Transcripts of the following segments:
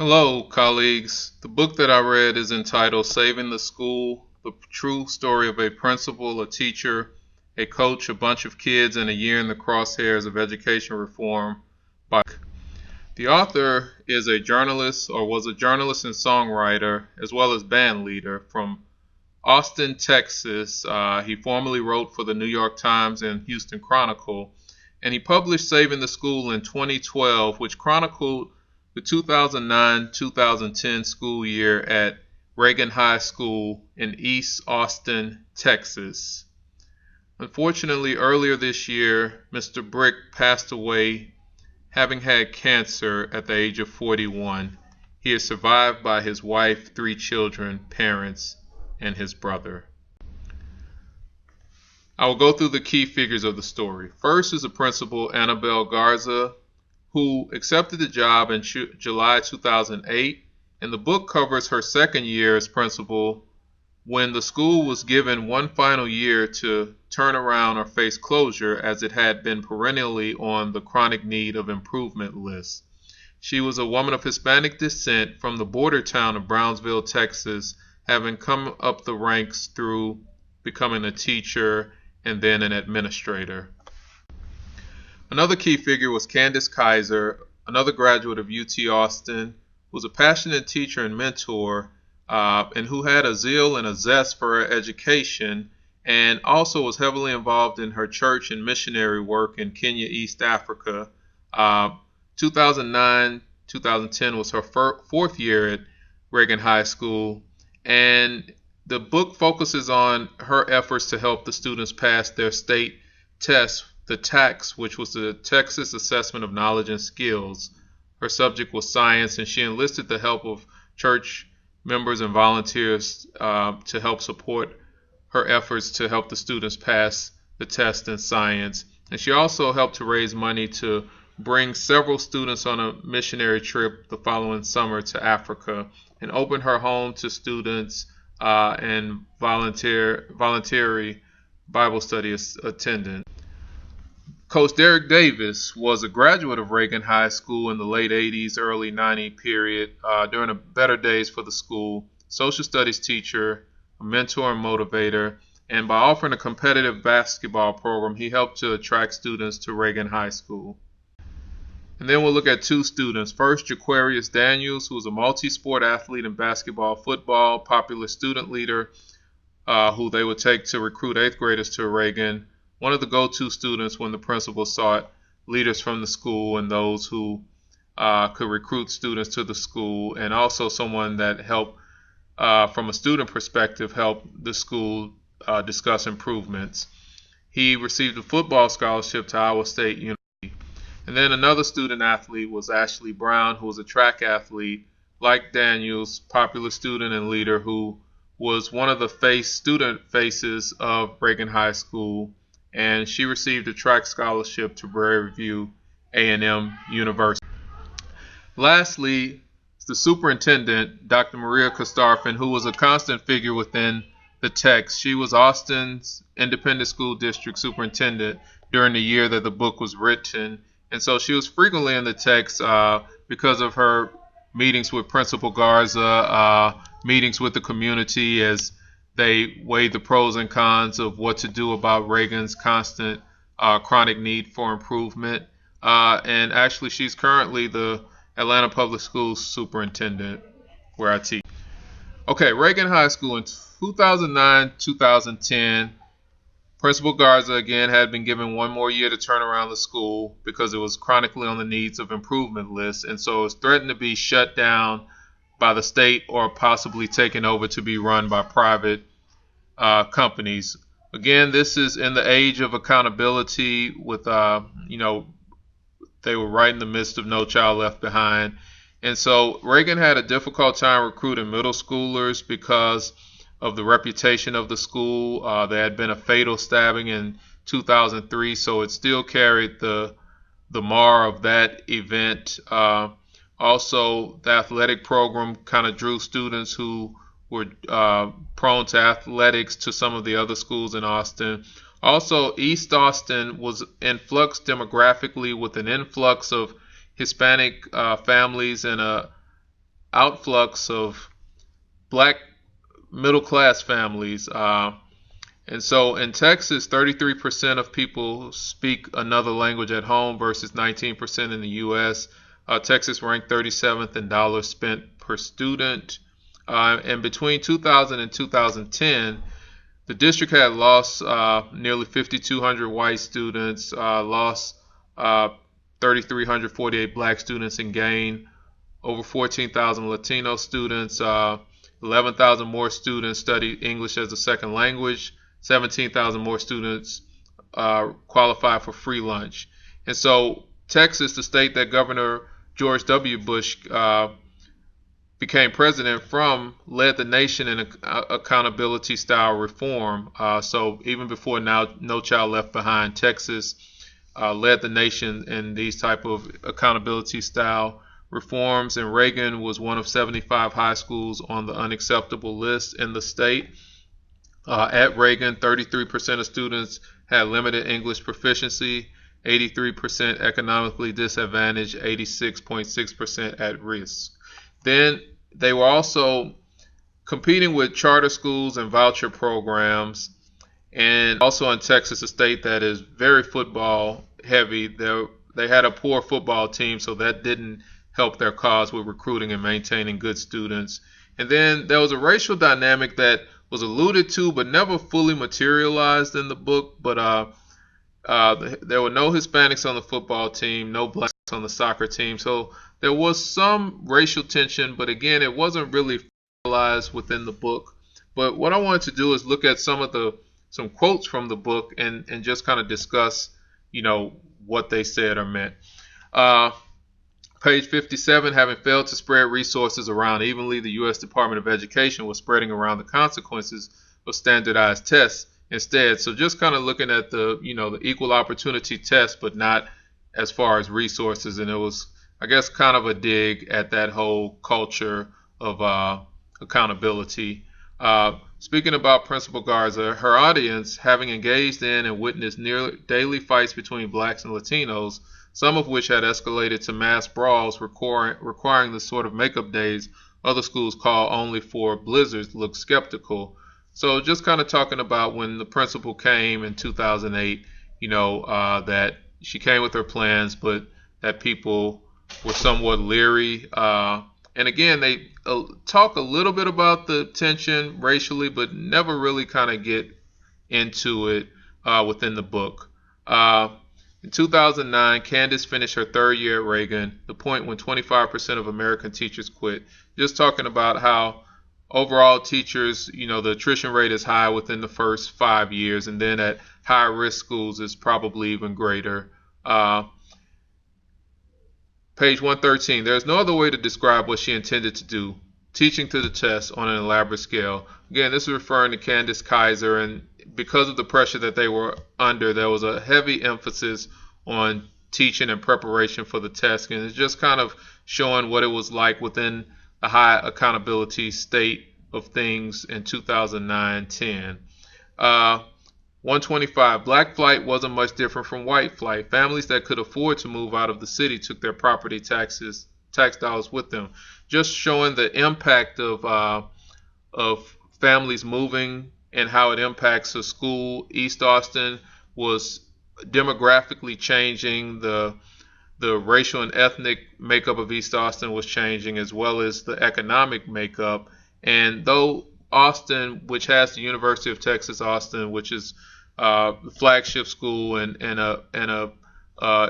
Hello, colleagues. The book that I read is entitled Saving the School, The True Story of a Principal, a Teacher, a Coach, a Bunch of Kids, and a Year in the Crosshairs of Education Reform by the author is a journalist or was a journalist and songwriter as well as band leader from Austin, Texas. He formerly wrote for the New York Times and Houston Chronicle, and he published Saving the School in 2012, which chronicled the 2009-2010 school year at Reagan High School in East Austin, Texas. Unfortunately, earlier this year, Mr. Brick passed away having had cancer at the age of 41. He is survived by his wife, 3 children, parents, and his brother. I will go through the key figures of the story. First is the principal, Annabelle Garza, who accepted the job in July 2008, and the book covers her second year as principal when the school was given one final year to turn around or face closure, as it had been perennially on the chronic need of improvement list. She was a woman of Hispanic descent from the border town of Brownsville, Texas, having come up the ranks through becoming a teacher and then an administrator. Another key figure was Candace Kaiser, another graduate of UT Austin, who was a passionate teacher and mentor, and who had a zeal and a zest for her education, and also was heavily involved in her church and missionary work in Kenya, East Africa. 2009-2010 was her fourth year at Reagan High School, and the book focuses on her efforts to help the students pass their state tests, the TAKS, which was the Texas Assessment of Knowledge and Skills. Her subject was science, and she enlisted the help of church members and volunteers to help support her efforts to help the students pass the test in science. And she also helped to raise money to bring several students on a missionary trip the following summer to Africa, and open her home to students and voluntary Bible study attendants. Coach Derek Davis was a graduate of Reagan High School in the late 80s, early 90s period, during the better days for the school, social studies teacher, a mentor and motivator, and by offering a competitive basketball program, he helped to attract students to Reagan High School. And then we'll look at 2 students. First, Jaquarius Daniels, who was a multi-sport athlete in basketball, football, popular student leader, who they would take to recruit 8th graders to Reagan. One of the go-to students when the principal sought leaders from the school and those who could recruit students to the school, and also someone that helped, from a student perspective, help the school discuss improvements. He received a football scholarship to Iowa State University. And then another student athlete was Ashley Brown, who was a track athlete, like Daniels, popular student and leader, who was one of the student faces of Reagan High School, and she received a track scholarship to Prairie View A&M University. Lastly, the superintendent, Dr. Maria Kostarfin, who was a constant figure within the text. She was Austin's independent school district superintendent during the year that the book was written, and so she was frequently in the text because of her meetings with Principal Garza, meetings with the community as they weighed the pros and cons of what to do about Reagan's constant chronic need for improvement. And actually, she's currently the Atlanta Public Schools superintendent where I teach. Okay, Reagan High School in 2009-2010. Principal Garza, again, had been given one more year to turn around the school because it was chronically on the needs of improvement list, and so it was threatened to be shut down by the state or possibly taken over to be run by private companies. Again, this is in the age of accountability with, they were right in the midst of No Child Left Behind. And so Reagan had a difficult time recruiting middle schoolers because of the reputation of the school. There had been a fatal stabbing in 2003, so it still carried the mar of that event. Also, the athletic program kind of drew students who were prone to athletics to some of the other schools in Austin. Also, East Austin was in flux demographically with an influx of Hispanic families and a outflux of black middle class families. And so in Texas, 33% of people speak another language at home versus 19% in the U.S. Texas ranked 37th in dollars spent per student. And between 2000 and 2010, the district had lost nearly 5,200 white students, lost 3,348 black students, and gained over 14,000 Latino students. 11,000 more students studied English as a second language. 17,000 more students qualified for free lunch. And so Texas, the state that Governor George W. Bush became president from, led the nation in accountability style reform. So even before now, No Child Left Behind, Texas led the nation in these type of accountability style reforms. And Reagan was one of 75 high schools on the unacceptable list in the state. At Reagan, 33% of students had limited English proficiency, 83% economically disadvantaged, 86.6% at risk. Then they were also competing with charter schools and voucher programs. And also in Texas, a state that is very football heavy, they had a poor football team, so that didn't help their cause with recruiting and maintaining good students. And then there was a racial dynamic that was alluded to but never fully materialized in the book. But there were no Hispanics on the football team, no blacks on the soccer team. So there was some racial tension, but again, it wasn't really formalized within the book. But what I wanted to do is look at some quotes from the book and just kind of discuss, what they said or meant. Page 57, having failed to spread resources around evenly, the U.S. Department of Education was spreading around the consequences of standardized tests instead. So just kind of looking at the equal opportunity test, but not as far as resources. And it was, I guess, kind of a dig at that whole culture of accountability. Speaking about Principal Garza, her audience, having engaged in and witnessed nearly daily fights between blacks and Latinos, some of which had escalated to mass brawls requiring the sort of makeup days other schools call only for blizzards, looked skeptical. So just kind of talking about when the principal came in 2008, that she came with her plans, but that people were somewhat leery. And again, they talk a little bit about the tension racially, but never really kind of get into it within the book. In 2009, Candace finished her third year at Reagan, the point when 25% of American teachers quit. Just talking about how overall teachers, the attrition rate is high within the first 5 years, and then at high risk schools is probably even greater. Page 113, there's no other way to describe what she intended to do, teaching to the test on an elaborate scale. Again, this is referring to Candace Kaiser, and because of the pressure that they were under, there was a heavy emphasis on teaching and preparation for the test, and it's just kind of showing what it was like within a high accountability state of things in 2009-10. 125, black flight wasn't much different from white flight. Families that could afford to move out of the city took their property tax dollars with them. Just showing the impact of families moving and how it impacts a school. East Austin was demographically changing. The racial and ethnic makeup of East Austin was changing, as well as the economic makeup. And though Austin, which has the University of Texas Austin, which is the flagship school and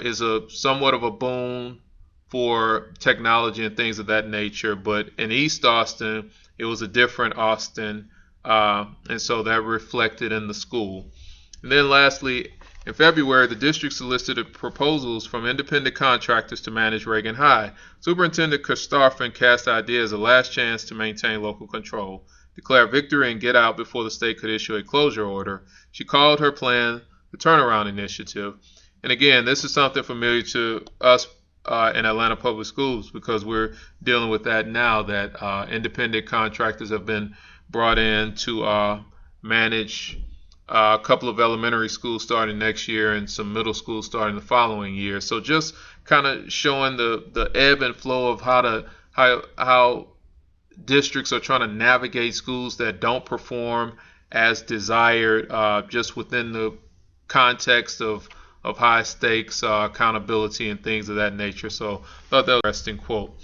is a somewhat of a boon for technology and things of that nature, but in East Austin, it was a different Austin. And so that reflected in the school. And then lastly, in February, the district solicited proposals from independent contractors to manage Reagan High. Superintendent Christophin cast the idea as a last chance to maintain local control, declare victory, and get out before the state could issue a closure order. She called her plan the Turnaround Initiative. And again, this is something familiar to us in Atlanta Public Schools, because we're dealing with that now, that independent contractors have been brought in to manage a couple of elementary schools starting next year and some middle schools starting the following year. So just kind of showing the ebb and flow of how how districts are trying to navigate schools that don't perform as desired, just within the context of high stakes accountability and things of that nature. So I thought that was an interesting quote.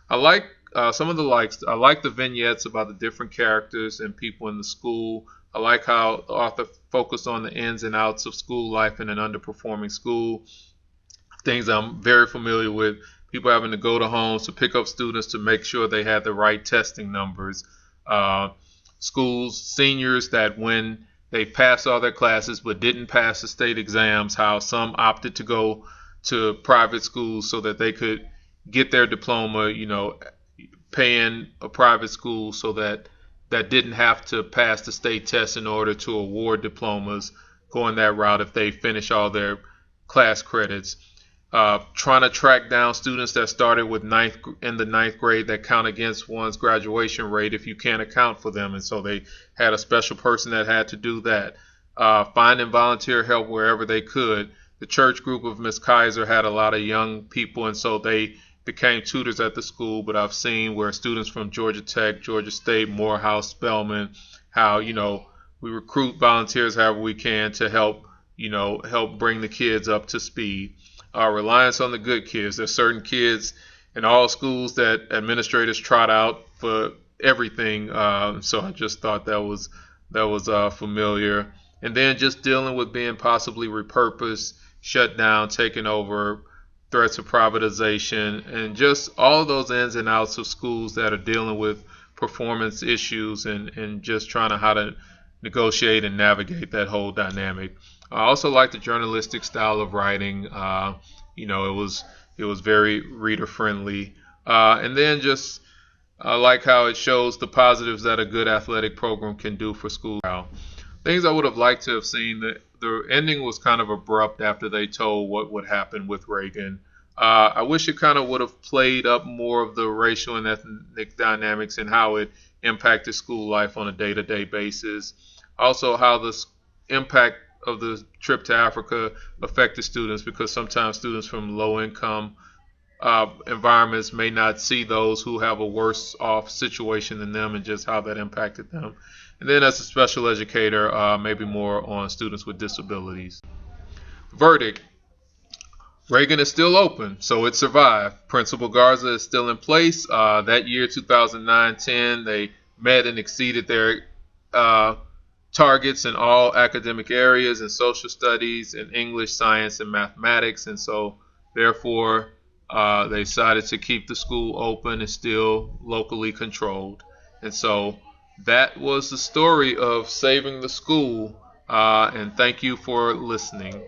I like some of the likes. I like the vignettes about the different characters and people in the school. I like how the author focused on the ins and outs of school life in an underperforming school. Things I'm very familiar with. People having to go to homes to pick up students to make sure they had the right testing numbers. Schools, seniors that when they passed all their classes but didn't pass the state exams, how some opted to go to private schools so that they could get their diploma, paying a private school so that didn't have to pass the state test in order to award diplomas, going that route if they finish all their class credits. Trying to track down students that started with in the ninth grade that count against one's graduation rate if you can't account for them, and so they had a special person that had to do that. Finding volunteer help wherever they could. The church group of Miss Kaiser had a lot of young people, and so they became tutors at the school. But I've seen where students from Georgia Tech, Georgia State, Morehouse, Spelman, how we recruit volunteers however we can to help bring the kids up to speed. Reliance on the good kids. There's certain kids in all schools that administrators trot out for everything. So I just thought that was familiar. And then just dealing with being possibly repurposed, shut down, taken over, threats of privatization, and just all of those ins and outs of schools that are dealing with performance issues and just trying to how to negotiate and navigate that whole dynamic. I also like the journalistic style of writing. It was very reader friendly, and then just I like how it shows the positives that a good athletic program can do for school. Things I would have liked to have seen. The ending was kind of abrupt after they told what would happen with Reagan. I wish it kind of would have played up more of the racial and ethnic dynamics and how it impacted school life on a day-to-day basis. Also, how the impact of the trip to Africa affected students, because sometimes students from low-income environments may not see those who have a worse off situation than them, and just how that impacted them. And then as a special educator, maybe more on students with disabilities. Verdict. Reagan is still open, so it survived. Principal Garza is still in place. That year, 2009-10, they met and exceeded their targets in all academic areas, in social studies, in English, science, and mathematics. And so, therefore, they decided to keep the school open and still locally controlled. And so that was the story of saving the school. And thank you for listening.